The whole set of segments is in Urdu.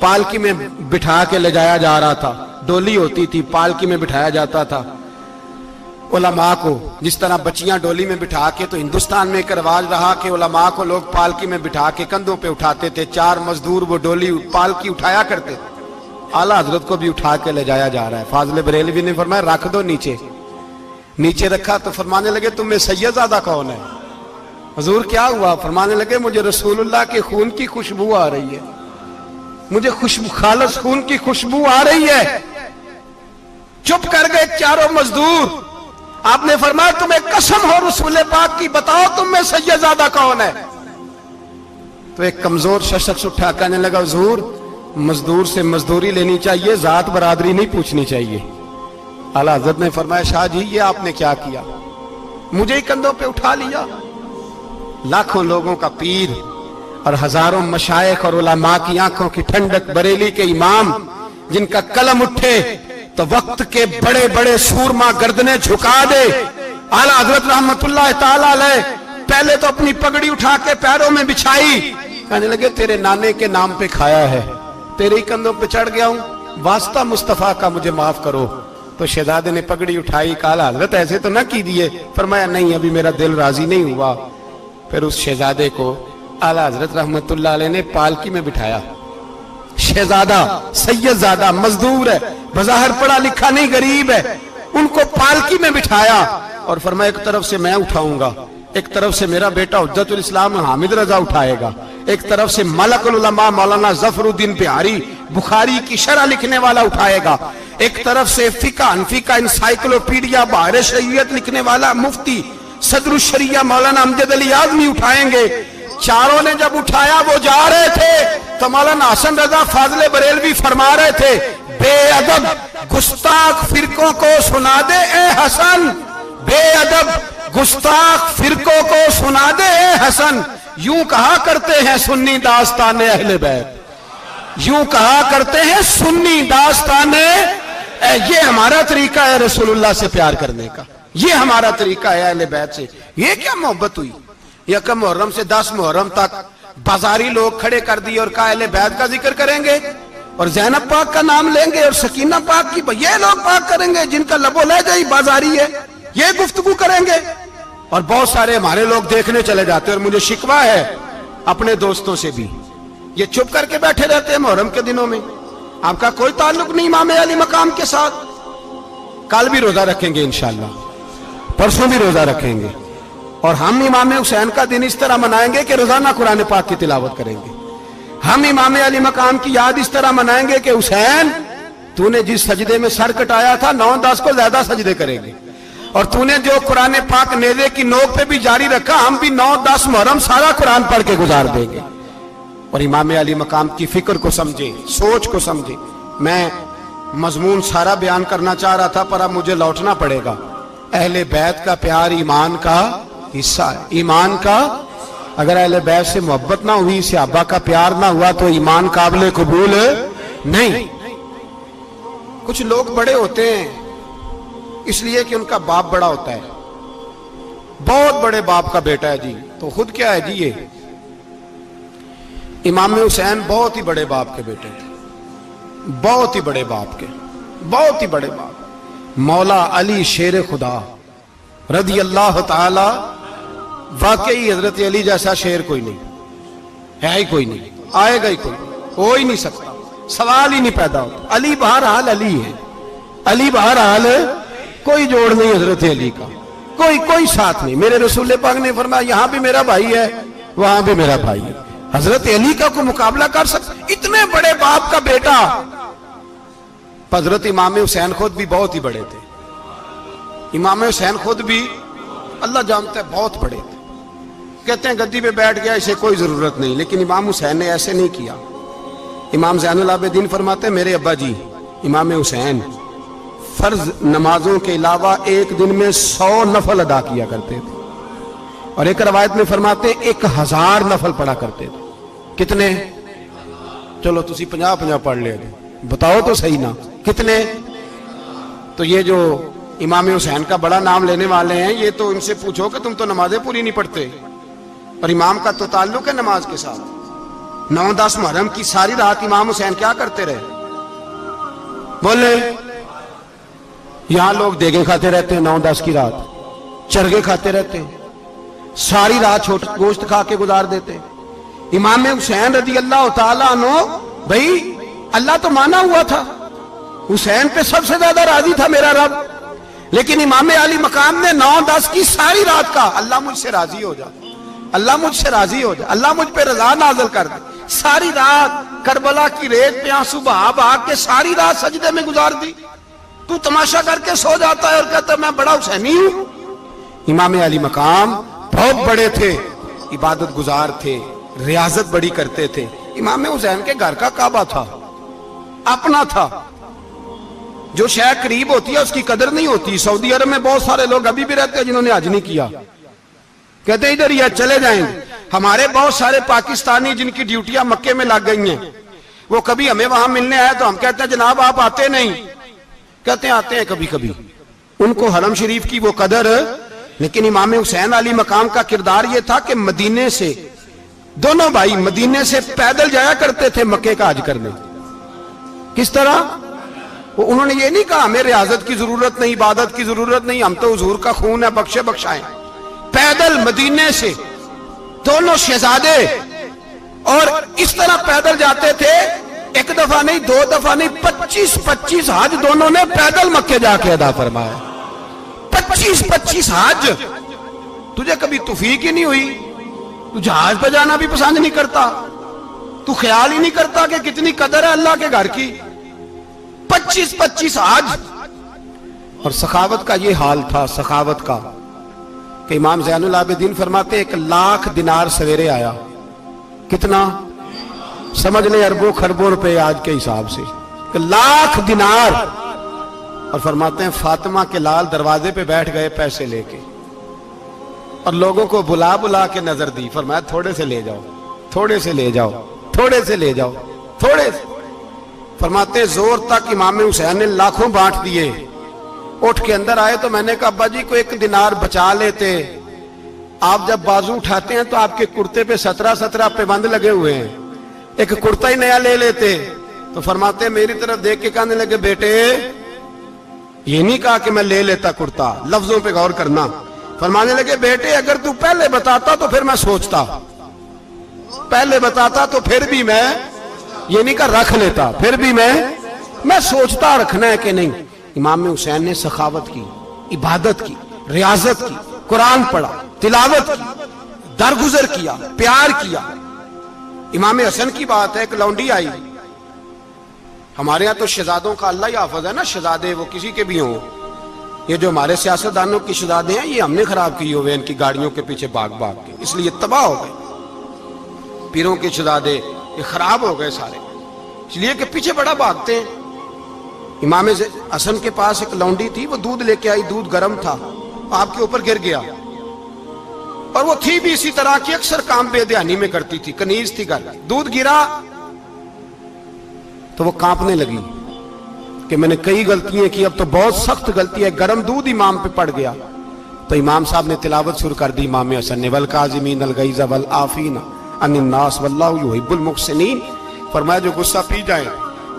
پالکی میں بٹھا کے لے جایا جا رہا تھا, ڈولی ہوتی تھی, پالکی میں بٹھایا جاتا تھا علماء کو, جس طرح بچیاں ڈولی میں بٹھا کے, تو ہندوستان میں ایک رواج رہا کہ علماء کو لوگ پالکی میں بٹھا کے کندھوں پہ اٹھاتے تھے, 4 مزدور وہ ڈولی پالکی اٹھایا کرتے. اعلیٰ حضرت کو بھی اٹھا کے لے جایا جا رہا ہے. فاضل بریلوی نے فرمایا رکھ دو نیچے. نیچے رکھا تو فرمانے لگے تم میں سید زادہ کون ہے؟ حضور کیا ہوا؟ فرمانے لگے مجھے رسول اللہ کے خون کی خوشبو آ رہی ہے, مجھے خالص خون کی خوشبو آ رہی ہے. چپ کر گئے چاروں مزدور. آپ نے فرمایا تمہیں قسم ہو رسول پاک کی, بتاؤ تم میں سید زادہ کون ہے؟ تو ایک کمزور شخص اٹھا کہنے لگا حضور مزدور سے مزدوری لینی چاہیے, ذات برادری نہیں پوچھنی چاہیے. اعلیٰ حضرت نے فرمایا شاہ جی یہ آپ نے کیا کیا, مجھے ہی کندھوں پہ اٹھا لیا. لاکھوں لوگوں کا پیر اور ہزاروں مشائخ اور علماء کی آنکھوں کی ٹھنڈک, بریلی کے امام جن کا قلم اٹھے تو وقت کے بڑے بڑے سورما گردنیں جھکا دے. اعلیٰ حضرت رحمت اللہ تعالی علیہ پہلے تو اپنی پگڑی اٹھا کے پیروں میں بچھائی, کہنے لگے تیرے نانے کے نام پہ کھایا ہے, تیرے ہی کندھوں پہ چڑھ گیا ہوں, واسطہ مصطفیٰ کا مجھے معاف کرو. تو شہزادے نے پگڑی اٹھائی, کہا اعلیٰ حضرت ایسے تو نہ کیجیے. فرمایا نہیں ابھی میرا دل راضی نہیں ہوا. پھر اس شہزادے کو اعلیٰ حضرت رحمت اللہ علیہ نے پالکی میں بٹھایا. شہزادہ سید زادہ مزدور ہے, بظاہر پڑھا لکھا نہیں, غریب ہے, ان کو پالکی میں بٹھایا اور فرمایا ایک طرف سے میں اٹھاؤں گا, ایک طرف سے میرا بیٹا حجت الاسلام حامد رضا اٹھائے گا, ایک طرف سے ملک العلماء مولانا ظفر الدین بہاری بخاری کی شرح لکھنے والا اٹھائے گا, ایک طرف سے فقہ حنفی کا انسائیکلوپیڈیا بحر شریعت لکھنے والا مفتی صدر الشریعہ مولانا امجد علی اعظمی اٹھائیں گے. چاروں نے جب اٹھایا وہ جا رہے تھے تو مولانا حسن رضا فاضل بریلوی فرما رہے تھے بے ادب گستاخ فرقوں کو سنا دے اے حسن, بے ادب گستاخ فرقوں کو سنا دے اے حسن. یوں کہا کرتے ہیں سنی داستان اہل بیت, یوں کہا کرتے ہیں سنی داستان. یہ ہمارا طریقہ ہے رسول اللہ سے پیار کرنے کا, یہ ہمارا طریقہ ہے اہل بیت سے. یہ کیا محبت ہوئی؟ یکم محرم سے 10 محرم تک بازاری لوگ کھڑے کر دی اور کہا اہل بیت کا ذکر کریں گے اور زینب پاک کا نام لیں گے اور سکینہ پاک کی, یہ لوگ پاک کریں گے جن کا لب و لہجہ ہی بازاری ہے, یہ گفتگو کریں گے. اور بہت سارے ہمارے لوگ دیکھنے چلے جاتے ہیں, اور مجھے شکوہ ہے اپنے دوستوں سے بھی, یہ چپ کر کے بیٹھے رہتے ہیں محرم کے دنوں میں. آپ کا کوئی تعلق نہیں امام علی مقام کے ساتھ. کل بھی روزہ رکھیں گے انشاءاللہ, پرسوں بھی روزہ رکھیں گے, اور ہم امام حسین کا دن اس طرح منائیں گے کہ روزانہ قرآن پاک کی تلاوت کریں گے. ہم امام علی مقام کی یاد اس طرح منائیں گے کہ حسین تو نے جس سجدے میں سر کٹایا تھا 9-10 کو زیادہ سجدے کریں گے, اور تو نے جو قرآن پاک نیزے کی نوک پہ بھی جاری رکھا, ہم بھی 9-10 محرم سارا قرآن پڑھ کے گزار دیں گے. اور امام علی مقام کی فکر کو سمجھے, سوچ کو سمجھے. میں مضمون سارا بیان کرنا چاہ رہا تھا پر اب مجھے لوٹنا پڑے گا. اہل بیت کا پیار ایمان کا حصہ ہے, ایمان کا. اگر اہل بیت سے محبت نہ ہوئی, صحابہ کا پیار نہ ہوا تو ایمان قابل قبول نہیں. کچھ لوگ بڑے ہوتے ہیں اس لیے کہ ان کا باپ بڑا ہوتا ہے, بہت بڑے باپ کا بیٹا ہے جی, تو خود کیا ہے جی, یہ امام حسین بہت ہی بڑے باپ کے بیٹے تھے, بہت ہی بڑے باپ کے, بہت ہی بڑے باپ. مولا علی شیر خدا رضی اللہ تعالی, واقعی حضرت علی جیسا شیر کوئی نہیں ہے, ہی کوئی نہیں, آئے گا ہی کوئی, ہو ہی نہیں سکتا, سوال ہی نہیں پیدا ہوتا. علی بہرحال علی ہے, علی بہرحال کوئی جوڑ نہیں حضرت علی کا, کوئی ساتھ نہیں. میرے رسول پاک نے فرمایا یہاں بھی میرا بھائی ہے وہاں بھی میرا بھائی ہے, حضرت علی کا کوئی مقابلہ کر سکتا؟ اتنے بڑے باپ کا بیٹا. حضرت امام حسین خود بھی بہت ہی بڑے تھے, امام حسین خود بھی اللہ جانتا ہے بہت بڑے تھے. کہتے ہیں گدی پہ بیٹھ گیا اسے کوئی ضرورت نہیں, لیکن امام حسین نے ایسے نہیں کیا. امام زین العابدین فرماتے ہیں میرے ابا جی امام حسین فرض نمازوں کے علاوہ ایک دن میں 100 نفل ادا کیا کرتے تھے, اور ایک روایت میں فرماتے ہیں 1000 نفل پڑھا کرتے تھے. کتنے؟ چلو تسی 50 پڑھ لے, بتاؤ تو صحیح نا کتنے. تو یہ جو امام حسین کا بڑا نام لینے والے ہیں, یہ تو ان سے پوچھو کہ تم تو نمازیں پوری نہیں پڑھتے, اور امام کا تو تعلق ہے نماز کے ساتھ. 9-10 محرم کی ساری رات امام حسین کیا کرتے رہے؟ بولے. یہاں لوگ دیگیں کھاتے رہتے ہیں 9-10 کی رات, چرگے کھاتے رہتے ہیں, ساری رات گوشت کھا کے گزار دیتے. امام حسین رضی اللہ تعالیٰ عنہ, بھائی اللہ تو مانا ہوا تھا, حسین پہ سب سے زیادہ راضی تھا میرا رب, لیکن امام علی مقام نے 9-10 کی ساری رات کا اللہ مجھ سے راضی ہو جا, اللہ مجھ سے راضی ہو جا, اللہ مجھ پہ رضا نازل کر دے. ساری رات کربلا کی ریت پہ آنسو بہا بہا کے ساری رات سجدے میں گزار دی. تو تماشا کر کے سو جاتا ہے اور کہتا ہے میں بڑا حسینی ہوں. امام علی مقام بہت بڑے تھے, عبادت گزار تھے, ریاضت بڑی کرتے تھے. امام حسین کے گھر کا کعبہ تھا, اپنا تھا. جو شے قریب ہوتی ہے اس کی قدر نہیں ہوتی. سعودی عرب میں بہت سارے لوگ ابھی بھی رہتے ہیں جنہوں نے حج نہیں کیا, کہتے ہیں ادھر ہی چلے جائیں گے. ہمارے بہت سارے پاکستانی جن کی ڈیوٹیاں مکے میں لگ گئی ہیں, وہ کبھی ہمیں وہاں ملنے آئے تو ہم کہتے ہیں جناب آپ آتے نہیں, کہتے ہیں آتے ہیں کبھی کبھی. ان کو حرم شریف کی وہ قدر. لیکن امام حسین علی مقام کا کردار یہ تھا کہ مدینے سے, دونوں بھائی مدینے سے پیدل جایا کرتے تھے مکے کا حج کرنے. کس طرح؟ انہوں نے یہ نہیں کہا ہمیں ریاضت کی ضرورت نہیں, عبادت کی ضرورت نہیں, ہم تو حضور کا خون ہے, بخشے بخشائیں. پیدل مدینے سے دونوں شہزادے, اور اس طرح پیدل جاتے تھے. ایک دفعہ نہیں, 2 دفعہ نہیں, 25 حج دونوں نے پیدل مکے جا کے ادا فرمایا. 25 حج. تجھے کبھی توفیق ہی نہیں ہوئی؟ تو جہاز پہ جانا بھی پسند نہیں کرتا, تو خیال ہی نہیں کرتا کہ کتنی قدر ہے اللہ کے گھر کی. 25 حج. اور سخاوت کا یہ حال تھا, سخاوت کا, کہ امام زین العابدین فرماتے 1,00,000 دینار سویرے آیا. کتنا؟ سمجھ لیں اربوں خربوں روپے آج کے حساب سے. 1,00,000 دینار. اور فرماتے ہیں فاطمہ کے لال دروازے پہ بیٹھ گئے پیسے لے کے, اور لوگوں کو بلا بلا کے نظر دی. فرمایا تھوڑے سے لے جاؤ, تھوڑے سے لے جاؤ, تھوڑے سے لے جاؤ, تھوڑے سے. فرماتے زور تک امام حسین نے لاکھوں بانٹ دیے. اٹھ کے اندر آئے تو میں نے کہا ابا جی کو 1 دینار بچا لیتے. آپ جب بازو اٹھاتے ہیں تو آپ کے کرتے پہ 17 پہ بند لگے ہوئے ہیں, ایک کرتا ہی نیا لے لیتے. تو فرماتے میری طرف دیکھ کے کہنے لگے بیٹے یہ نہیں کہا کہ میں لے لیتا کرتا, لفظوں پہ غور کرنا. فرمانے لگے بیٹے اگر تو پہلے بتاتا تو پھر میں سوچتا, پہلے بتاتا تو پھر بھی میں یہ نہیں کہا رکھ لیتا, پھر بھی میں سوچتا رکھنا ہے کہ نہیں. امام حسین نے سخاوت کی, عبادت کی, ریاضت کی, قرآن پڑھا, تلاوت کی, درگزر کیا, پیار کیا. امام حسن کی بات ہے, ایک لونڈی آئی. ہمارے ہاں تو شہزادوں کا اللہ ہی حافظ ہے نا, شہزادے وہ کسی کے بھی ہوں. یہ جو ہمارے سیاستدانوں کی شہزادے ہیں یہ ہم نے خراب کیے ہوئے ان کی گاڑیوں کے پیچھے بھاگ بھاگ کے, اس لیے تباہ ہو گئے. پیروں کے شہزادے یہ خراب ہو گئے سارے, اس لیے کہ پیچھے بڑا بھاگتے ہیں. امام حسن کے پاس ایک لونڈی تھی, وہ دودھ لے کے آئی, دودھ گرم تھا, آپ کے اوپر گر گیا. اور وہ تھی بھی اسی طرح کی, اکثر کام بے دھیانی میں کرتی تھی, کنیز تھی گھر. دودھ گرا تو وہ کانپنے لگی کہ میں نے کئی غلطیاں کی, اب تو بہت سخت غلطی ہے. گرم دودھ امام پہ پڑ گیا تو امام صاحب نے تلاوت شروع کر دی امام حسن نے, والکاظمین الغیظ والعافین عن الناس واللہ یحب المحسنین. فرمایا جو غصہ پی جائیں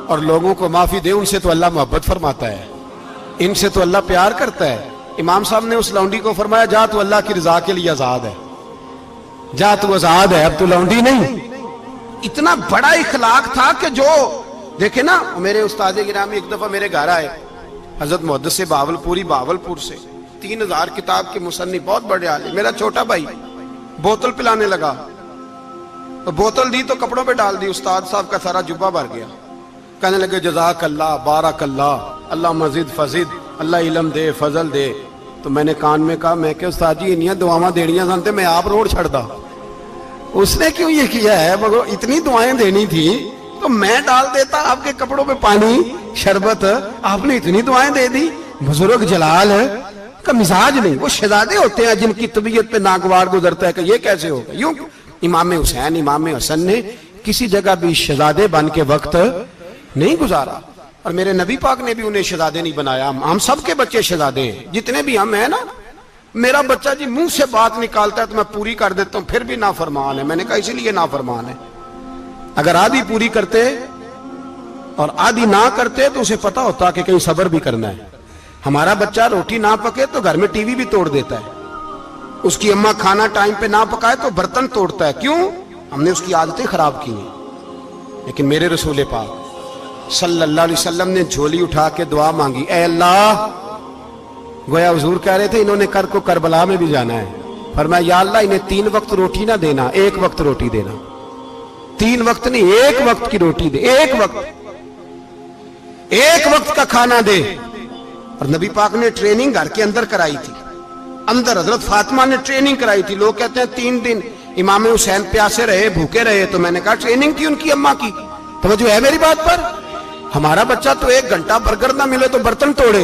اور لوگوں کو معافی دے, ان سے تو اللہ محبت فرماتا ہے, ان سے تو اللہ پیار کرتا ہے. امام صاحب نے اس لونڈی کو فرمایا جا تو اللہ کی رضا کے لیے آزاد ہے, جا تو آزاد ہے, اب تو لونڈی نہیں. اتنا بڑا اخلاق تھا کہ جو دیکھیں نا, میرے استاد گرامی ایک دفعہ میرے گھر آئے, حضرت محدث سے باولپور سے, 3000 کتاب کے مصنف, بہت بڑے عالم. میرا چھوٹا بھائی بوتل پلانے لگا, تو بوتل دی تو کپڑوں پہ ڈال دی, استاد صاحب کا سارا جبہ بھر گیا. کہنے لگے جزاک اللہ, بارک اللہ, اللہ مزید فزید, اللہ علم دے, فضل دے. تو میں نے کان میں کہا, میں کہ استاد جی انیاں دعاواں دینیاں سنتے میں آپ روڑ چھڑ دا. اس نے کیوں یہ کیا ہے, مگر اتنی دعائیں دینی تھی تو میں ڈال دیتا آپ کے کپڑوں پہ پانی شربت, آپ نے اتنی دعائیں دے دی. بزرگ جلال کا مزاج نہیں. وہ شہزادے ہوتے ہیں جن کی طبیعت پہ ناگوار گزرتا ہے کہ یہ کیسے ہوگا. یوں امام حسین, امام حسن نے کسی جگہ بھی شہزادے بن کے وقت نہیں گزارا, اور میرے نبی پاک نے بھی انہیں شہزادے نہیں بنایا. ہم سب کے بچے شہزادے ہیں, جتنے بھی ہم ہیں نا, میرا بچہ جی منہ سے بات نکالتا ہے تو میں پوری کر دیتا ہوں، پھر بھی نافرمان ہے۔ میں نے کہا اسی لیے نافرمان ہے، اگر آدھی پوری کرتے اور آدھی نہ کرتے تو اسے پتا ہوتا کہ کہیں صبر بھی کرنا ہے۔ ہمارا بچہ روٹی نہ پکے تو گھر میں ٹی وی بھی توڑ دیتا ہے، اس کی اماں کھانا ٹائم پہ نہ پکائے تو برتن توڑتا ہے۔ کیوں؟ ہم نے اس کی عادتیں خراب کی ہیں۔ لیکن میرے رسول پاک صلی اللہ علیہ وسلم نے جھولی اٹھا کے دعا مانگی، اے اللہ، گویا حضور کہہ رہے تھے انہوں نے کر کو کربلا میں بھی جانا ہے، فرمایا یا اللہ انہیں 3 وقت روٹی نہ دینا، 1 وقت روٹی دینا، 3 وقت نہیں، 1 وقت کی روٹی دے، 1 وقت کا کھانا دے۔ اور نبی پاک نے ٹریننگ گھر کے اندر کرائی تھی، اندر حضرت فاطمہ نے ٹریننگ کرائی تھی۔ لوگ کہتے ہیں 3 دن امام حسین پیاسے رہے، بھوکے رہے، تو میں نے کہا ٹریننگ کی ان کی اماں کی، توجہ ہے میری بات پر؟ ہمارا بچہ تو 1 گھنٹہ برگر نہ ملے تو برتن توڑے،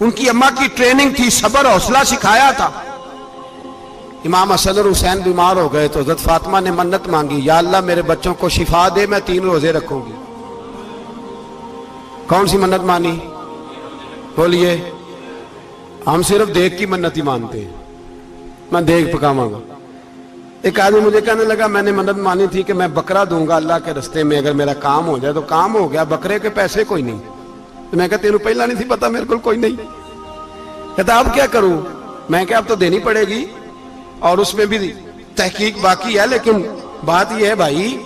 ان کی اماں کی ٹریننگ تھی، صبر حوصلہ سکھایا تھا۔ امام حسن اور حسین بیمار ہو گئے تو حضرت فاطمہ نے منت مانگی، یا اللہ میرے بچوں کو شفا دے، میں 3 روزے رکھوں گی۔ کون سی منت مانی؟ بولیے۔ ہم صرف دیکھ کی منت ہی مانتے ہیں، میں دیکھ پکاواں گا۔ ایک آدمی مجھے کہنے لگا میں نے منت مانی تھی کہ میں بکرا دوں گا اللہ کے رستے میں، اگر میرا کام ہو جائے تو کام ہو گیا، بکرے کے پیسے کوئی نہیں۔ تو میں کہا تینوں پہلا نہیں تھی پتا، میرے کو کوئی نہیں۔ کہتا اب کیا کروں؟ میں کہا اب تو دینی پڑے گی، اور اس میں بھی تحقیق باقی ہے، لیکن بات یہ ہے بھائی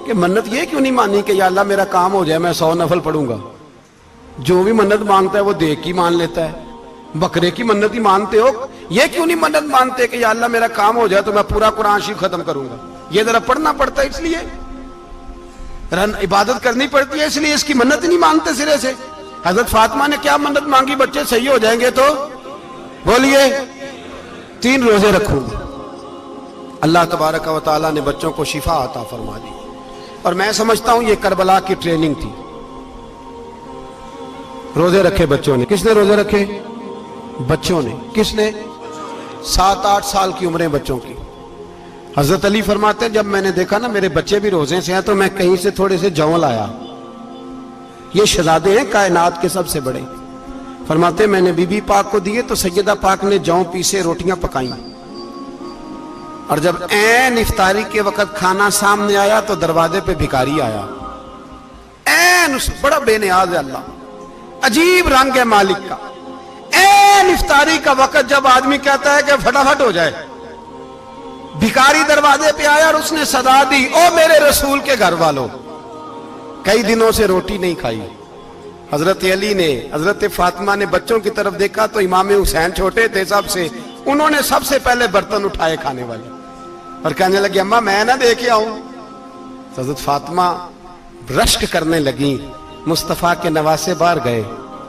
کہ منت یہ کیوں نہیں مانی کہ یا اللہ میرا کام ہو جائے میں 100 نفل پڑھوں گا؟ جو بھی منت مانگتا ہے وہ دیکھ کی مان لیتا ہے، بکرے کی منت ہی مانتے ہو، یہ کیوں نہیں منت مانتے کہ یا اللہ میرا کام ہو جائے تو میں پورا قرآن شریف ختم کروں گا؟ یہ ذرا پڑھنا پڑتا ہے، اس لیے عبادت کرنی پڑتی ہے، اس لیے اس کی منت ہی نہیں مانتے سرے سے۔ حضرت فاطمہ نے کیا منت مانگی؟ بچے صحیح ہو جائیں گے تو بولیے 3 روزے رکھوں گا۔ اللہ تبارک و تعالیٰ نے بچوں کو شفا عطا فرما دی، اور میں سمجھتا ہوں یہ کربلا کی ٹریننگ تھی۔ روزے رکھے بچوں نے، کس نے روزے رکھے؟ بچوں نے۔ کس نے؟ 7-8 سال کی عمریں بچوں کی۔ حضرت علی فرماتے ہیں جب میں نے دیکھا نا میرے بچے بھی روزے سے ہیں تو میں کہیں سے تھوڑے سے جوں لایا، یہ شہزادے ہیں کائنات کے سب سے بڑے۔ فرماتے ہیں میں نے بی بی پاک کو دیے تو سیدہ پاک نے جوں پیسے روٹیاں پکائیں، اور جب عین افطاری کے وقت کھانا سامنے آیا تو دروازے پہ بھکاری آیا، عین بڑا بے نیاز ہے اللہ، عجیب رنگ ہے مالک کا۔ عین افطاری کا وقت جب آدمی کہتا ہے کہ فٹافٹ ہو جائے، بھکاری دروازے پہ آیا اور اس نے صدا دی، او میرے رسول کے گھر والوں، کئی دنوں سے روٹی نہیں کھائی۔ حضرت علی نے، حضرت فاطمہ نے بچوں کی طرف دیکھا تو امام حسین چھوٹے تھے سب سے، انہوں نے سب سے پہلے برتن اٹھائے کھانے والے، اور کہنے لگے اماں میں نہ دے کے آؤں؟ حضرت فاطمہ رشک کرنے لگی، مصطفیٰ کے نواسے باہر گئے،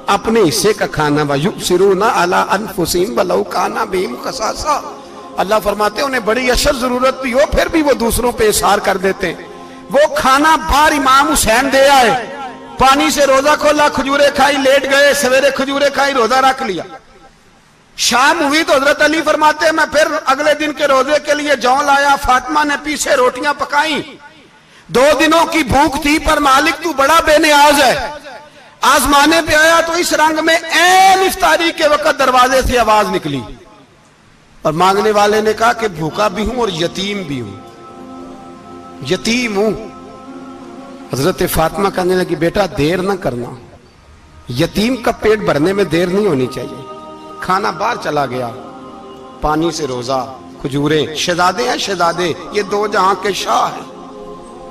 اپنے حصے کا کھانا وَيُؤْثِرُونَ عَلَىٰ أَنفُسِهِمْ وَلَوْ كَانَ بِهِمْ خَصَاصَةٌ، اللہ فرماتے ہیں انہیں بڑی اشد ضرورت بھی ہو پھر بھی وہ دوسروں پہ اثار کر دیتے ہیں۔ وہ کھانا باہر امام حسین دے آئے، پانی سے روزہ کھولا، کھجورے کھائی، لیٹ گئے، سویرے کھجورے کھائی، روزہ رکھ لیا۔ شام ہوئی تو حضرت علی فرماتے ہیں میں پھر اگلے دن کے روزے کے لیے جوں لایا، فاطمہ نے پیچھے روٹیاں پکائیں، 2 دنوں کی بھوک تھی پر مالک تو بڑا بے نیاز ہے۔ آزمانے پہ آیا تو اس رنگ میں عین افطاری کے وقت دروازے سے آواز نکلی، اور مانگنے والے نے کہا کہ بھوکا بھی ہوں اور یتیم بھی ہوں، یتیم ہوں۔ حضرت فاطمہ کہنے لگی بیٹا دیر نہ کرنا، یتیم کا پیٹ بھرنے میں دیر نہیں ہونی چاہیے۔ کھانا باہر چلا گیا، پانی سے روزہ، کھجورے، شہزادے ہیں شہزادے، یہ 2 جہاں کے شاہ ہیں،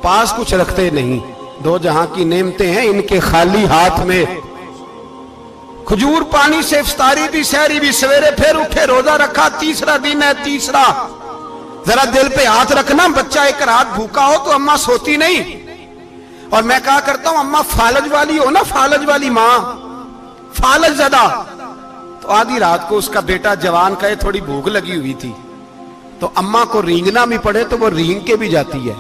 پاس کچھ رکھتے نہیں، 2 جہاں کی نعمتیں ہیں ان کے خالی ہاتھ میں۔ کھجور پانی سے افطاری بھی، سحری بھی، سویرے پھر اٹھے روزہ رکھا، تیسرا دن ہے، تیسرا۔ ذرا دل پہ ہاتھ رکھنا، بچہ ایک رات بھوکا ہو تو اماں سوتی نہیں، اور میں کہا کرتا ہوں اماں فالج والی ہو نا، فالج والی ماں، فالج زدہ، تو آدھی رات کو اس کا بیٹا جوان کہے تھوڑی بھوک لگی ہوئی تھی تو اماں کو رینگنا بھی پڑے تو وہ رینگ کے بھی جاتی ہے،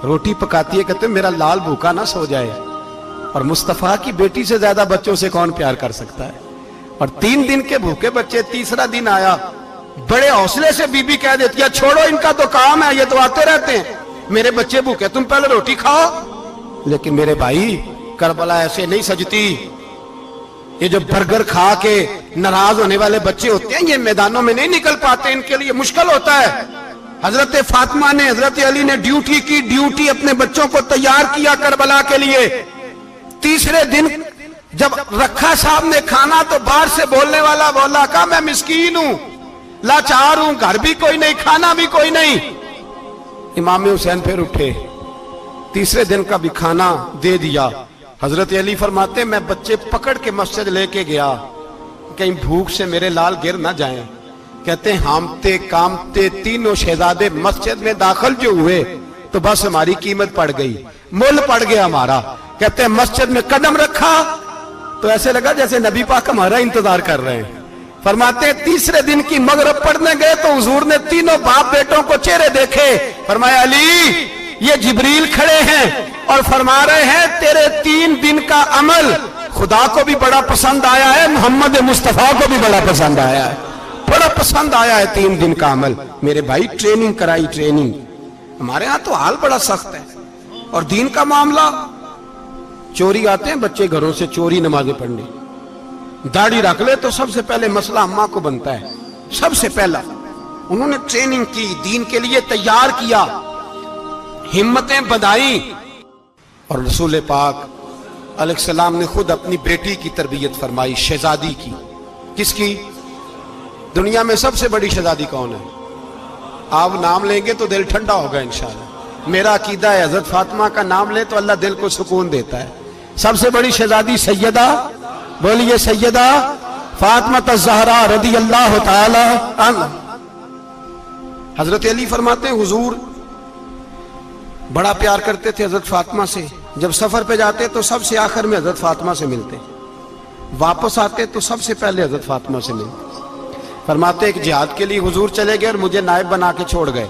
روٹی پکاتی ہے، کہتے ہیں میرا لال بھوکا نہ سو جائے۔ اور مصطفیٰ کی بیٹی سے زیادہ بچوں سے کون پیار کر سکتا ہے؟ اور 3 دن کے بھوکے بچے، تیسرا دن آیا، بڑے حوصلے سے بی بی کہہ دیتی ہے چھوڑو ان کا تو کام ہے، یہ تو آتے رہتے ہیں، میرے بچے بھوکے تم پہلے روٹی کھاؤ۔ لیکن میرے بھائی کربلا ایسے نہیں سجتی، یہ جو برگر کھا کے ناراض ہونے والے بچے ہوتے ہیں یہ میدانوں میں نہیں نکل پاتے، ان کے لیے مشکل ہوتا ہے۔ حضرت فاطمہ نے، حضرت علی نے ڈیوٹی کی، ڈیوٹی اپنے بچوں کو تیار کیا کربلا کے لیے۔ تیسرے دن جب رکھا صاحب نے کھانا تو باہر سے بولنے والا بولا کہا میں مسکین ہوں، لاچار ہوں، گھر بھی کوئی نہیں، کھانا بھی کوئی نہیں۔ امام حسین پھر اٹھے، تیسرے دن کا بھی کھانا دے دیا۔ حضرت علی فرماتے میں بچے پکڑ کے مسجد لے کے گیا، کہیں بھوک سے میرے لال گر نہ جائیں۔ کہتے ہیں ہامتے کامتے تینوں شہزادے مسجد میں داخل جو ہوئے تو بس ہماری قیمت پڑ گئی، مول پڑ گیا ہمارا۔ کہتے ہیں مسجد میں قدم رکھا تو ایسے لگا جیسے نبی پاک ہمارا انتظار کر رہے ہیں۔ فرماتے ہیں تیسرے دن کی مغرب پڑھنے گئے تو حضور نے تینوں باپ بیٹوں کو چہرے دیکھے، فرمایا علی یہ جبریل کھڑے ہیں اور فرما رہے ہیں تیرے 3 دن کا عمل خدا کو بھی بڑا پسند آیا ہے، محمد مصطفیٰ کو بھی بڑا پسند آیا ہے، بڑا پسند آیا ہے 3 دن کا عمل۔ میرے بھائی ٹریننگ کرائی، ٹریننگ۔ ہمارے ہاں تو حال بڑا سخت ہے، اور دین کا معاملہ، چوری آتے ہیں بچے گھروں سے چوری نمازیں پڑھنے، داڑھی رکھ لے تو سب سے پہلے مسئلہ اماں کو بنتا ہے، سب سے پہلا۔ انہوں نے ٹریننگ کی، دین کے لیے تیار کیا، ہمتیں بدھائیں، اور رسول پاک علیہ السلام نے خود اپنی بیٹی کی تربیت فرمائی، شہزادی کی۔ کس کی؟ دنیا میں سب سے بڑی شہزادی کون ہے؟ آپ نام لیں گے تو دل ٹھنڈا ہوگا انشاءاللہ۔ میرا عقیدہ ہے حضرت فاطمہ کا نام لے تو اللہ دل کو سکون دیتا ہے۔ سب سے بڑی شہزادی سیدہ، بولیے سیدہ فاطمہ الزہرا رضی اللہ تعالی عنہ۔ حضرت علی فرماتے ہیں حضور بڑا پیار کرتے تھے حضرت فاطمہ سے، جب سفر پہ جاتے تو سب سے آخر میں حضرت فاطمہ سے ملتے، واپس آتے تو سب سے پہلے حضرت فاطمہ سے ملتے۔ فرماتے ایک جہاد کے لیے حضور چلے گئے اور مجھے نائب بنا کے چھوڑ گئے،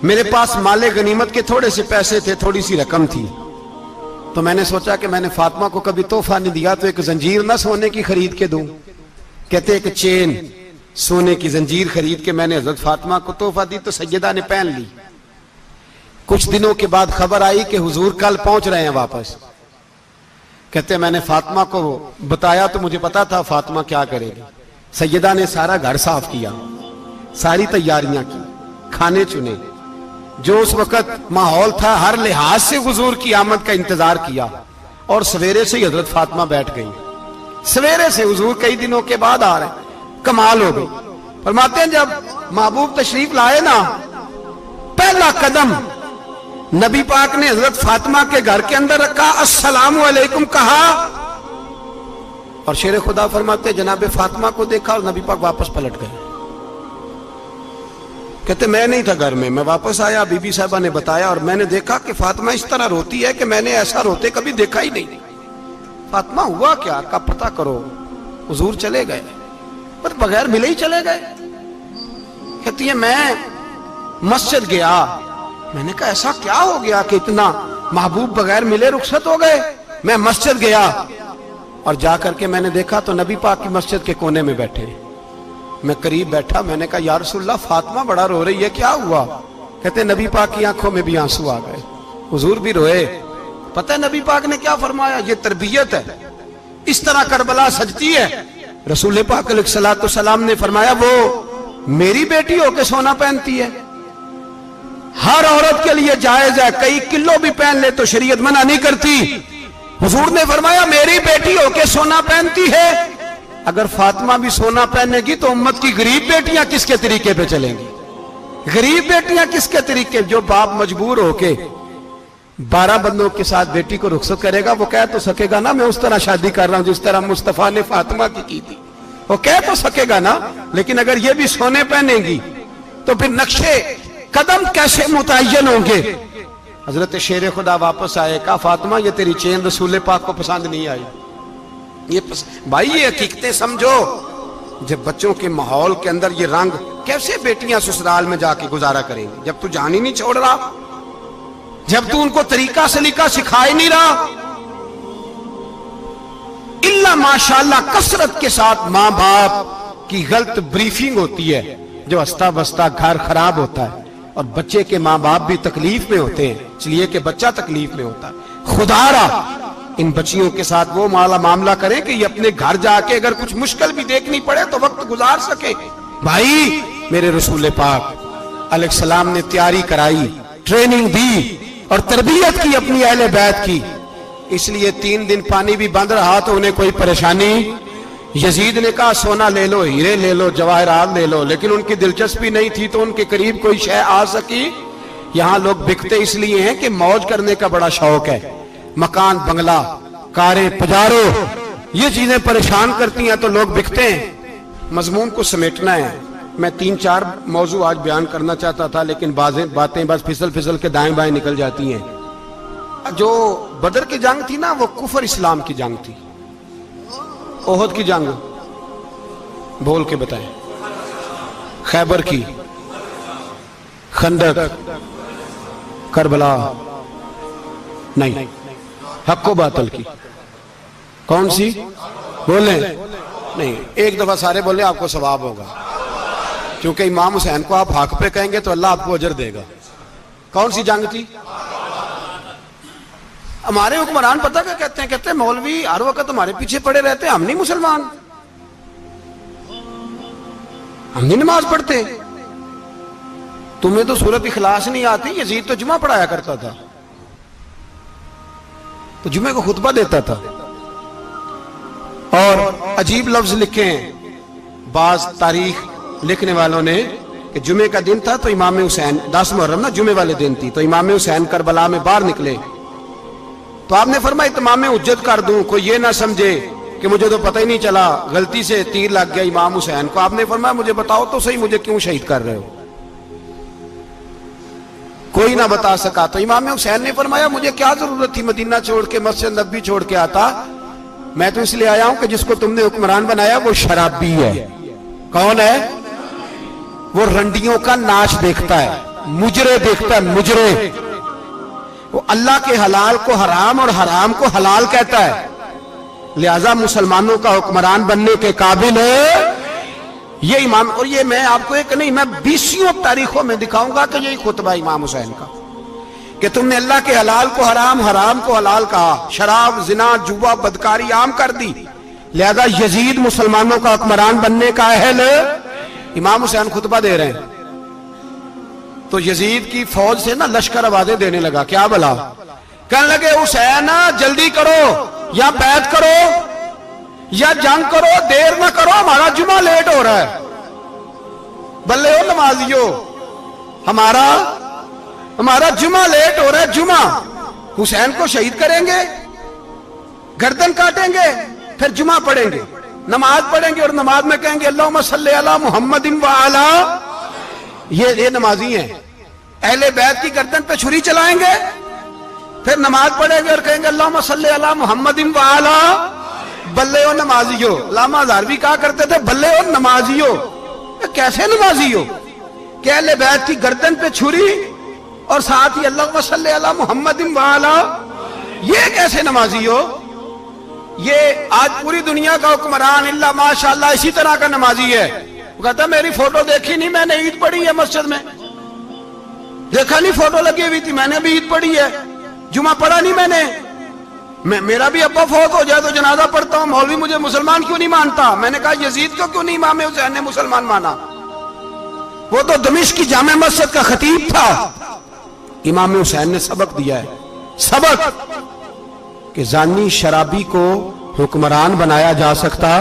میرے پاس مال غنیمت کے تھوڑے سے پیسے تھے، تھوڑی سی رقم تھی، تو میں نے سوچا کہ میں نے فاطمہ کو کبھی تحفہ نہیں دیا تو ایک زنجیر نہ سونے کی خرید کے دوں۔ کہتے ایک چین سونے کی زنجیر خرید کے میں نے حضرت فاطمہ کو تحفہ دی تو سیدہ نے پہن لی۔ کچھ دنوں کے بعد خبر آئی کہ حضور کل پہنچ رہے ہیں واپس۔ کہتے میں نے فاطمہ کو بتایا تو مجھے پتا تھا فاطمہ کیا کرے گی۔ سیدہ نے سارا گھر صاف کیا، ساری تیاریاں کی، کھانے چنے، جو اس وقت ماحول تھا ہر لحاظ سے حضور کی آمد کا انتظار کیا، اور سویرے سے ہی حضرت فاطمہ بیٹھ گئی۔ سویرے سے حضور کئی دنوں کے بعد آ رہے ہیں، کمال ہو گئی۔ فرماتے ہیں جب محبوب تشریف لائے نا، پہلا قدم نبی پاک نے حضرت فاطمہ کے گھر کے اندر رکھا، السلام علیکم کہا، اور شیر خدا فرماتے جناب فاطمہ کو دیکھا اور نبی پاک واپس پلٹ گئے۔ کہتے میں نہیں تھا گھر میں واپس آیا، بی بی صاحبہ نے بتایا اور میں نے دیکھا کہ فاطمہ اس طرح روتی ہے کہ میں نے ایسا روتے کبھی دیکھا ہی نہیں۔ فاطمہ ہوا کیا کا پتہ کرو۔ حضور چلے گئے، پر بغیر ملے ہی چلے گئے۔ کہتی ہے میں مسجد گیا، میں نے کہا ایسا کیا ہو گیا کہ اتنا محبوب بغیر ملے رخصت ہو گئے؟ میں مسجد گیا اور جا کر کے میں نے دیکھا تو نبی پاک کی مسجد کے کونے میں بیٹھے۔ میں قریب بیٹھا، میں نے کہا یا رسول اللہ فاطمہ بڑا رو رہی ہے، کیا ہوا؟ کہتے نبی پاک کی آنکھوں میں بھی آنسو آ گئے، حضور بھی روئے۔ پتہ ہے نبی پاک نے کیا فرمایا؟ یہ تربیت ہے، اس طرح کربلا سجتی ہے۔ رسول پاک علیہ الصلوۃ والسلام نے فرمایا وہ میری بیٹی ہو کے سونا پہنتی ہے، ہر عورت کے لیے جائز ہے، کئی کلو بھی پہن لے تو شریعت منع نہیں کرتی۔ حضور نے فرمایا میری بیٹی ہو کے سونا پہنتی ہے، اگر فاطمہ بھی سونا پہنے گی تو امت کی غریب بیٹیاں کس کے طریقے پہ چلیں گی؟ غریب بیٹیاں کس کے طریقے؟ جو باپ مجبور ہو کے 12 بندوں کے ساتھ بیٹی کو رخصت کرے گا وہ کہہ تو سکے گا نا میں اس طرح شادی کر رہا ہوں جس طرح مصطفیٰ نے فاطمہ کی تھی، وہ کہہ تو سکے گا نا، لیکن اگر یہ بھی سونے پہنے گی تو پھر نقشے قدم کیسے متعین ہوں گے؟ حضرت شیر خدا واپس آئے، کہا فاطمہ یہ تیری چین رسول پاک کو پسند نہیں آئی۔ بھائی یہ حقیقتیں سمجھو، جب بچوں کے ماحول کے اندر یہ رنگ، کیسے بیٹیاں سسرال میں جا کے گزارا کریں گی جب تو جان ہی نہیں چھوڑ رہا، جب تو ان کو طریقہ سلیقہ سکھا ہی نہیں رہا؟ الا ماشاءاللہ کثرت کے ساتھ ماں باپ کی غلط بریفنگ ہوتی ہے، جو ہستا بستا گھر خراب ہوتا ہے، اور بچے کے ماں باپ بھی تکلیف میں ہوتے ہیں، اس لیے کہ بچہ تکلیف میں ہوتا ہے۔ خدا را ان بچیوں کے ساتھ وہ معاملہ کریں کہ یہ اپنے گھر جا کے اگر کچھ مشکل بھی دیکھنی پڑے تو وقت گزار سکے. بھائی میرے رسول پاک علیہ السلام نے تیاری کرائی، ٹریننگ دی اور تربیت کی اپنی اہل بیت کی، اس لیے 3 دن پانی بھی بند رہا تو انہیں کوئی پریشانی. یزید نے کہا سونا لے لو، ہیرے لے لو، جواہرات لے لو، لیکن ان کی دلچسپی نہیں تھی تو ان کے قریب کوئی شے آ سکی. یہاں لوگ بکتے اس لیے ہیں کہ موج کرنے کا بڑا شوق ہے، مکان بنگلہ کاریں پجارو یہ چیزیں پریشان کرتی ہیں تو لوگ بکتے ہیں. مضمون کو سمیٹنا ہے. میں 3-4 موضوع آج بیان کرنا چاہتا تھا لیکن باتیں بس پھسل کے دائیں بائیں نکل جاتی ہیں. جو بدر کی جنگ تھی نا وہ کفر اسلام کی جنگ تھی. احد کی جنگ بول کے بتائیں. خیبر کی، خندق، کربلا نہیں، حق و باطل کی. کون سی بولیں؟ نہیں، ایک دفعہ سارے بولیں آپ کو ثواب ہوگا، کیونکہ امام حسین کو آپ حق پہ کہیں گے تو اللہ آپ کو اجر دے گا. کون سی جنگ تھی؟ ہمارے حکمران پتہ کیا کہتے ہیں مولوی ہر وقت ہمارے پیچھے پڑے رہتے ہیں، ہم نہیں مسلمان، ہم نہیں نماز پڑھتے. تمہیں تو سورت اخلاص نہیں آتی. یزید تو جمعہ پڑھایا کرتا تھا، تو جمعے کو خطبہ دیتا تھا. اور عجیب لفظ لکھے ہیں بعض تاریخ لکھنے والوں نے کہ جمعے کا دن تھا تو امام حسین 10 محرم نا جمعے والے دن تھی، تو امام حسین کربلا میں باہر نکلے تو آپ نے فرمایا اتمام حجت کر دوں، کوئی یہ نہ سمجھے کہ مجھے تو پتہ ہی نہیں چلا غلطی سے تیر لگ گیا امام حسین کو. آپ نے فرمایا مجھے بتاؤ تو صحیح مجھے کیوں شہید کر رہے ہو؟ کوئی نہ بتا سکا. تو امام حسین نے فرمایا مجھے کیا ضرورت تھی مدینہ چھوڑ کے مسجد نبوی چھوڑ کے آتا، میں تو اس لیے آیا ہوں کہ جس کو تم نے حکمران بنایا وہ شرابی ہے. کون ہے؟ وہ رنڈیوں کا ناچ دیکھتا ہے، مجرے دیکھتا ہے، مجرے. وہ اللہ کے حلال کو حرام اور حرام کو حلال کہتا ہے، لہذا مسلمانوں کا حکمران بننے کے قابل ہے یہ امام. اور یہ میں آپ کو ایک نہیں، میں 20 تاریخوں میں دکھاؤں گا کہ یہی خطبہ امام حسین کا کہ تم نے اللہ کے حلال کو حرام، حرام کو حلال کہا، شراب، زنا، جوا، بدکاری عام کر دی، لہذا یزید مسلمانوں کا حکمران بننے کا اہل. امام حسین خطبہ دے رہے ہیں تو یزید کی فوج سے نا لشکر آوازیں دینے لگا. کیا بلا؟ کہنے لگے حسین جلدی کرو، یا بیعت کرو یا جنگ کرو، دیر نہ کرو، ہمارا جمعہ لیٹ ہو رہا ہے. بلے ہو نمازیو، ہمارا جمعہ لیٹ ہو رہا ہے. جمعہ حسین کو شہید کریں گے، گردن کاٹیں گے، پھر جمعہ پڑھیں گے، نماز پڑھیں گے اور نماز میں کہیں گے اللہم صلی علی محمد وعلا. یہ نمازی ہیں. اہل بیت کی گردن پہ چھری چلائیں گے، پھر نماز پڑھیں گے اور کہیں گے اللہم صلی علی محمد وعلا. بلے ہو نمازیو. علامہ ہزاروی کہا کرتے تھے بلے ہو نمازیو. کیسے نمازی ہو کہ اہل بیت کی گردن پہ چھری اور ساتھ ہی اللہم صلی علی محمد وعلا؟ یہ کیسے نمازی ہو؟ یہ آج پوری دنیا کا حکمران اللہ ماشاءاللہ اسی طرح کا نمازی ہے. وہ کہتا میری فوٹو دیکھی نہیں، میں نے عید پڑھی ہے مسجد میں، دیکھا نہیں فوٹو لگی ہوئی تھی، میں نے بھی عید پڑھی ہے، جمعہ پڑھا نہیں میں نے. میرا بھی ابا فوت ہو جائے تو جنازہ پڑھتا ہوں، مولوی مجھے مسلمان کیوں نہیں مانتا؟ میں نے کہا یزید کو کیوں نہیں امام حسین نے مسلمان مانا؟ وہ تو دمشق کی جامع مسجد کا خطیب تھا. امام حسین نے سبق دیا ہے، سبق کہ زانی شرابی کو حکمران بنایا جا سکتا.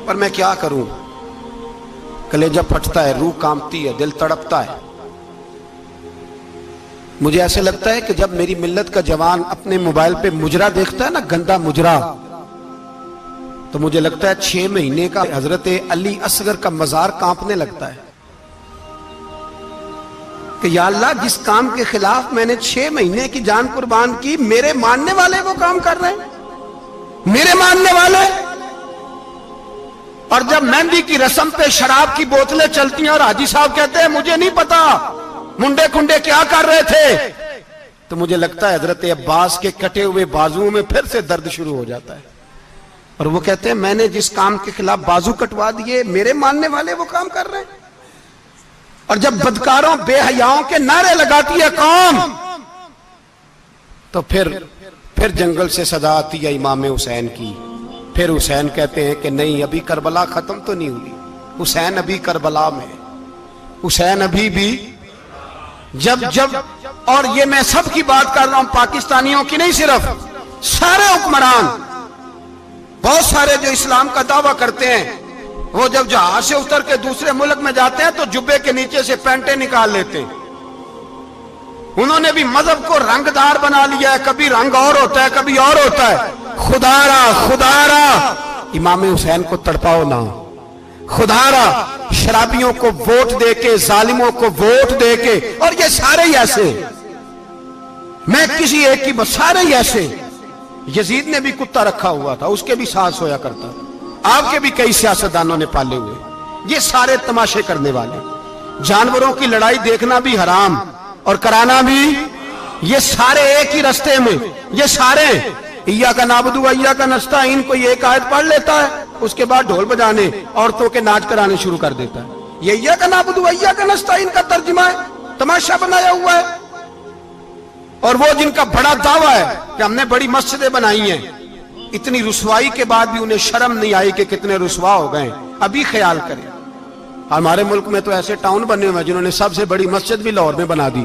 پر میں کیا کروں، کلیجہ پھٹتا ہے، روح کانپتی ہے، دل تڑپتا ہے. مجھے ایسے لگتا ہے کہ جب میری ملت کا جوان اپنے موبائل پہ مجرا دیکھتا ہے نا، گندا مجرا، تو مجھے لگتا ہے 6 مہینے کا حضرت علی اصغر کا مزار کانپنے لگتا ہے کہ یا اللہ جس کام کے خلاف میں نے 6 مہینے کی جان قربان کی، میرے ماننے والے وہ کام کر رہے ہیں، میرے ماننے والے. اور جب مہندی کی رسم پہ شراب کی بوتلیں چلتی ہیں اور حاجی صاحب کہتے ہیں مجھے نہیں پتا منڈے کنڈے کیا کر رہے تھے، تو مجھے لگتا ہے حضرت عباس کے کٹے ہوئے بازوؤں میں پھر سے درد شروع ہو جاتا ہے. اور وہ کہتے ہیں میں نے جس کام کے خلاف بازو کٹوا دیے، میرے ماننے والے وہ کام کر رہے ہیں. اور جب بدکاروں بے حیاؤں کے نعرے لگاتی ہے قوم، تو پھر جنگل سے صدا آتی ہے امام حسین کی. پھر حسین کہتے ہیں کہ نہیں، ابھی کربلا ختم تو نہیں ہوئی، حسین ابھی کربلا میں، حسین ابھی بھی جب اور یہ میں سب کی بات کر رہا ہوں، پاکستانیوں کی نہیں، صرف سارے حکمران، بہت سارے جو اسلام کا دعویٰ کرتے ہیں، وہ جب جہاز سے اتر کے دوسرے ملک میں جاتے ہیں تو جبے کے نیچے سے پینٹیں نکال لیتے ہیں. انہوں نے بھی مذہب کو رنگدار بنا لیا ہے، کبھی رنگ اور ہوتا ہے کبھی اور ہوتا ہے. خدا را امام حسین کو تڑپاؤ نہ، خدا را شرابیوں کو ووٹ دے کے، ظالموں کو ووٹ دے کے، اور یہ سارے ہی ایسے، میں کسی ایک کی بس، سارے ہی ایسے. یزید نے بھی کتا رکھا ہوا تھا، اس کے بھی ساتھ سویا کرتا تھا، آپ کے بھی کئی سیاستدانوں نے پالے ہوئے. یہ سارے تماشے کرنے والے، جانوروں کی لڑائی دیکھنا بھی حرام اور کرانا بھی، یہ سارے ایک ہی رستے میں، یہ سارے ایاک نعبد و ایاک نستعین کو یہ ایک آیت پڑھ لیتا ہے، اس کے بعد ڈھول بجانے، عورتوں کے ناچ کرانے شروع کر دیتا ہے. یہ ایاک نعبد و ایاک نستعین کا ترجمہ ہے، تماشا بنایا ہوا ہے. اور وہ جن کا بڑا دعویٰ ہے کہ ہم نے بڑی مسجدیں بنائی ہیں، اتنی رسوائی کے بعد بھی انہیں شرم نہیں آئی کہ کتنے رسوا ہو گئے. ابھی خیال کریں، ہمارے ملک میں تو ایسے ٹاؤن بنے ہوئے ہیں جنہوں نے سب سے بڑی مسجد بھی لاہور میں بنا دی،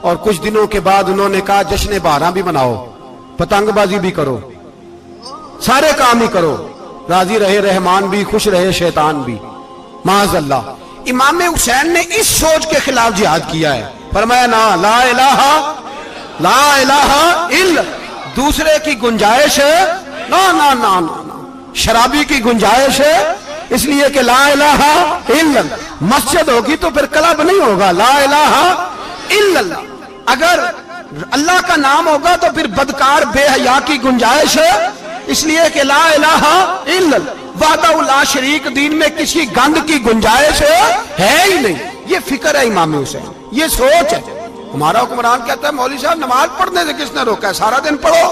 اور کچھ دنوں کے بعد انہوں نے کہا جشن بہاراں بھی بناؤ، پتنگ بازی بھی کرو، سارے کام ہی کرو، راضی رہے رحمان بھی، خوش رہے شیطان بھی. معاذ اللہ. امام حسین نے اس سوچ کے خلاف جہاد کیا ہے، فرمایا نا لا الہ الا، دوسرے کی گنجائش ہے نا، شرابی کی گنجائش ہے، اس لیے کہ لا الہ الا، مسجد ہوگی تو پھر کلب نہیں ہوگا، لا الہ الا اللہ. اگر اللہ کا نام ہوگا تو پھر بدکار بے حیا کی گنجائش ہے، اس لیے کہ لا الہ الا اللہ، وحدہ لا شریک، دین میں کسی گند کی گنجائش ہے ہی نہیں. یہ فکر ہے امام حسین، یہ سوچ ہے. ہمارا حکمران کہتا ہے مولوی صاحب نماز پڑھنے سے کس نے روکا ہے، سارا دن پڑھو.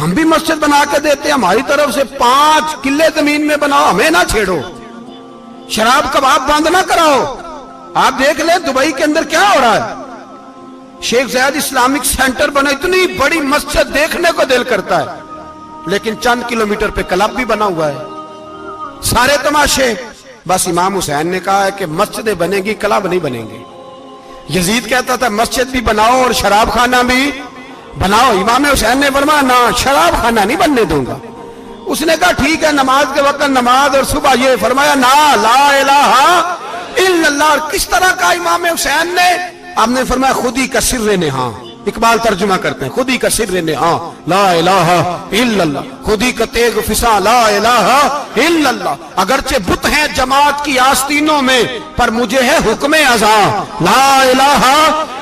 ہم بھی مسجد بنا کے دیتے ہیں، ہماری طرف سے 5 کلے زمین میں بناؤ، ہمیں نہ چھیڑو. شراب کباب بند نہ کراؤ. آپ دیکھ لیں دبئی کے اندر کیا ہو رہا ہے، شیخ زید اسلامک سینٹر بنا، اتنی بڑی مسجد دیکھنے کو دل کرتا ہے، لیکن چند کلومیٹر پہ کلب بھی بنا ہوا ہے، سارے تماشے. بس امام حسین نے کہا ہے کہ مسجدیں بنے گی، کلب نہیں بنیں گے. یزید کہتا تھا مسجد بھی بناؤ اور شراب خانہ بھی بناؤ. امام حسین نے فرمایا نہ، شراب خانہ نہیں بننے دوں گا. اس نے کہا ٹھیک ہے، نماز کے وقت نماز اور صبح یہ. فرمایا نا لا الہ الا اللہ. کس طرح کا امام حسین نے؟ آپ نے فرمایا خودی کا سر نہاں. اقبال ترجمہ کرتے ہیں خودی کا سر نہاں لا الہ الا اللہ، خودی کا تیغ فساں لا الہ الا اللہ. اگرچہ بت ہیں جماعت کی آستینوں میں، پر مجھے ہے حکم ازاں لا الہ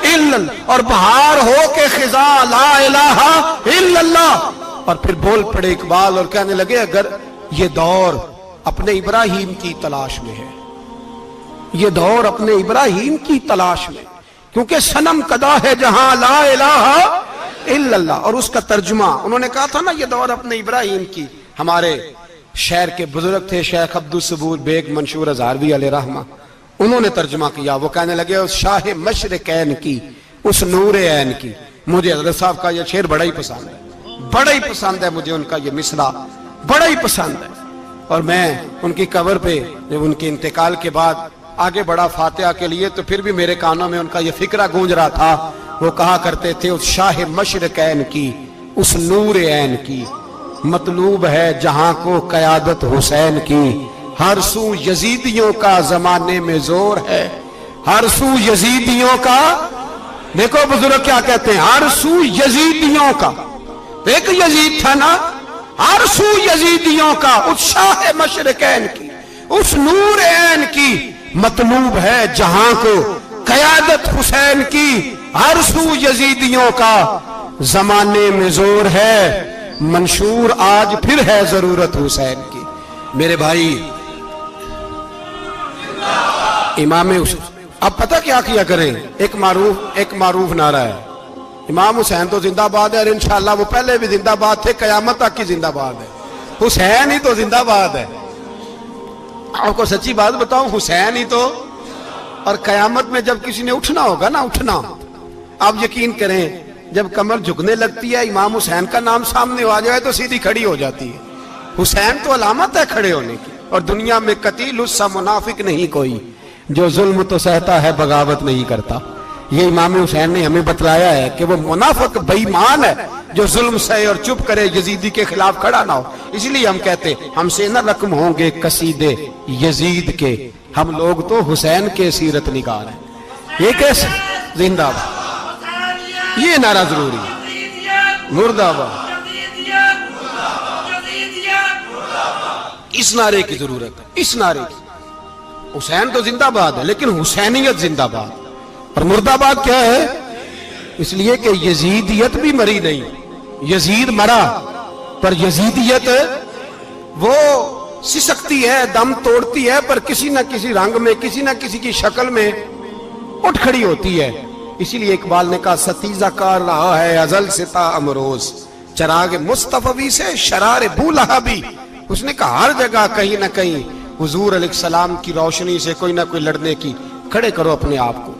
الا اللہ. اور بہار ہو کے خزاں لا الہ الا اللہ. اور پھر بول پڑے اقبال اور کہنے لگے اگر یہ دور اپنے ابراہیم کی تلاش میں ہے، یہ دور اپنے ابراہیم کی تلاش میں، کیونکہ صنم کدا ہے جہاں لا الہ الا اللہ. اور اس کا ترجمہ انہوں نے کہا تھا نا یہ دور اپنے ابراہیم کی. ہمارے شہر کے بزرگ تھے شیخ عبدالصبور بیگ منشور ہزاروی علیہ رحمہ، انہوں نے ترجمہ کیا. وہ کہنے لگے اس شاہ مشرقین کی، اس نور عین کی. مجھے حضرت صاحب کا یہ شعر بڑا ہی پسند ہے، بڑا ہی پسند ہے مجھے، ان کا یہ مصرع بڑا ہی پسند ہے. اور میں ان کی قبر پہ جب ان کے انتقال کے بعد آگے بڑا فاتحہ کے لیے، تو پھر بھی میرے کانوں میں ان کا یہ فکرہ گونج رہا تھا. وہ کہا کرتے تھے اس شاہ مشرقین کی، اس نور عین کی، مطلوب ہے جہاں کو قیادت حسین کی. ہر سو یزیدیوں کا زمانے میں زور ہے، ہر سو یزیدیوں کا. دیکھو بزرگ کیا کہتے ہیں، ہر سو یزیدیوں کا. ایک یزید تھا نا، ہر سو یزیدیوں کا، اس شاہ مشرقین کی، اس نور عین کی، مطلوب ہے جہاں کو قیادت حسین کی. ہر سو یزیدیوں کا زمانے میں زور ہے، منشور آج پھر ہے ضرورت حسین کی. میرے بھائی امام حسین، اب پتہ کیا کیا کریں، ایک معروف نعرہ ہے امام حسین تو زندہ باد ہے، اور انشاءاللہ وہ پہلے بھی زندہ باد تھے، قیامت تک کی زندہ باد ہے. حسین ہی تو زندہ باد ہے. آپ کو سچی بات بتاؤں، حسین ہی تو. اور قیامت میں جب کسی نے اٹھنا ہوگا نا، اٹھنا، آپ یقین کریں جب کمر جھکنے لگتی ہے امام حسین کا نام سامنے آ جائے تو سیدھی کھڑی ہو جاتی ہے. حسین تو علامت ہے کھڑے ہونے کی. اور دنیا میں قتیل اس سا منافق نہیں کوئی جو ظلم تو سہتا ہے بغاوت نہیں کرتا. یہ امام حسین نے ہمیں بتلایا ہے کہ وہ منافق بے ایمان ہے جو ظلم سہے اور چپ کرے، یزیدی کے خلاف کھڑا نہ ہو. اس لیے ہم کہتے ہم سے نہ رقم ہوں گے قصیدے یزید کے، ہم لوگ تو حسین کے سیرت نگار ہیں. یہ کیسے زندہ باد، یہ نعرہ ضروری ہے. مردہ آباد، اس نعرے کی ضرورت ہے. اس نعرے کی حسین تو زندہ باد ہے لیکن حسینیت زندہ باد. اور مردہ آباد کیا ہے؟ اس لیے کہ یزیدیت بھی مری نہیں. یزید مرا پر یزیدیت وہ سسکتی ہے، دم توڑتی ہے، پر کسی نہ کسی رنگ میں، کسی نہ کسی کی شکل میں اٹھ کھڑی ہوتی ہے. اسی لیے اقبال نے کہا ستیزہ کار رہا ہے ازل سے تا امروز، چراغ مصطفی سے شرار بولہا بھی. اس نے کہا ہر جگہ کہیں نہ کہیں حضور علیہ السلام کی روشنی سے کوئی نہ کوئی لڑنے کی. کھڑے کرو اپنے آپ کو.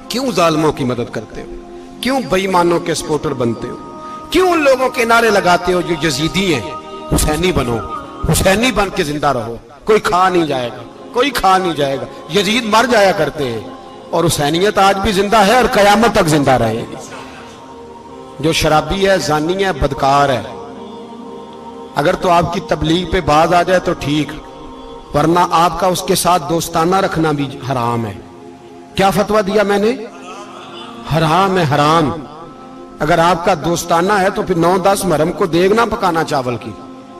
کیوں ظالموں کی مدد کرتے ہو؟ کیوں بے ایمانوں کے سپورٹر بنتے ہو؟ کیوں ان لوگوں کے نعرے لگاتے ہو جو یزیدی ہیں؟ حسینی بنو، حسینی بن کے زندہ رہو. کوئی کھا نہیں جائے گا، کوئی کھا نہیں جائے گا. یزید مر جایا کرتے ہیں اور حسینیت آج بھی زندہ ہے اور قیامت تک زندہ رہے گی. جو شرابی ہے، زانی ہے، بدکار ہے، اگر تو آپ کی تبلیغ پہ باز آ جائے تو ٹھیک، ورنہ آپ کا اس کے ساتھ دوستانہ رکھنا بھی حرام ہے. کیا فتویٰ دیا میں نے؟ حرام ہے، حرام. اگر آپ کا دوستانہ ہے تو پھر 9-10 محرم کو دیگ نہ پکانا چاول کی،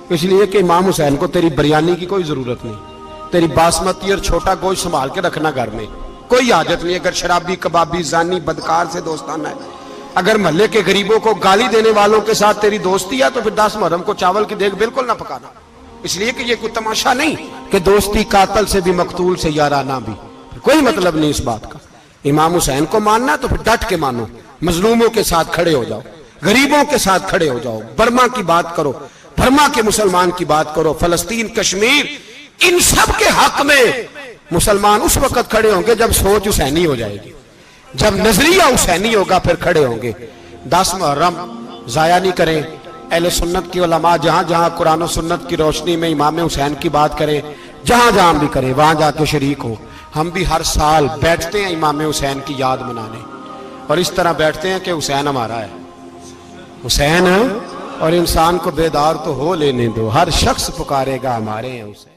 اس لیے کہ امام حسین کو تیری بریانی کی کوئی ضرورت نہیں. تیری باسمتی اور چھوٹا گوشت سنبھال کے رکھنا گھر میں، کوئی حاجت نہیں. اگر شرابی، کبابی، زانی، بدکار سے دوستانہ ہے، اگر محلے کے غریبوں کو گالی دینے والوں کے ساتھ تیری دوستی ہے تو پھر 10 محرم کو چاول کی دیگ بالکل نہ پکانا. اس لیے کہ یہ کوئی تماشا نہیں کہ دوستی قاتل سے بھی مقتول سے یارانہ بھی، کوئی مطلب نہیں اس بات کا. امام حسین کو ماننا تو پھر ڈٹ کے مانو. مظلوموں کے ساتھ کھڑے ہو جاؤ، غریبوں کے ساتھ کھڑے ہو جاؤ. برما کی بات کرو، برما کے مسلمان کی بات کرو، فلسطین، کشمیر، ان سب کے حق میں مسلمان اس وقت کھڑے ہوں گے جب سوچ حسینی ہو جائے گی، جب نظریہ حسینی ہوگا پھر کھڑے ہوں گے. 10 محرم ضائع نہیں کریں. اہل سنت کی علماء جہاں جہاں قرآن و سنت کی روشنی میں امام حسین کی بات کریں، جہاں جہاں بھی کریں وہاں جا کے شریک ہو. ہم بھی ہر سال بیٹھتے ہیں امام حسین کی یاد منانے، اور اس طرح بیٹھتے ہیں کہ حسین ہمارا ہے، حسین ہے. اور انسان کو بیدار تو ہو لینے دو، ہر شخص پکارے گا ہمارے ہیں حسین.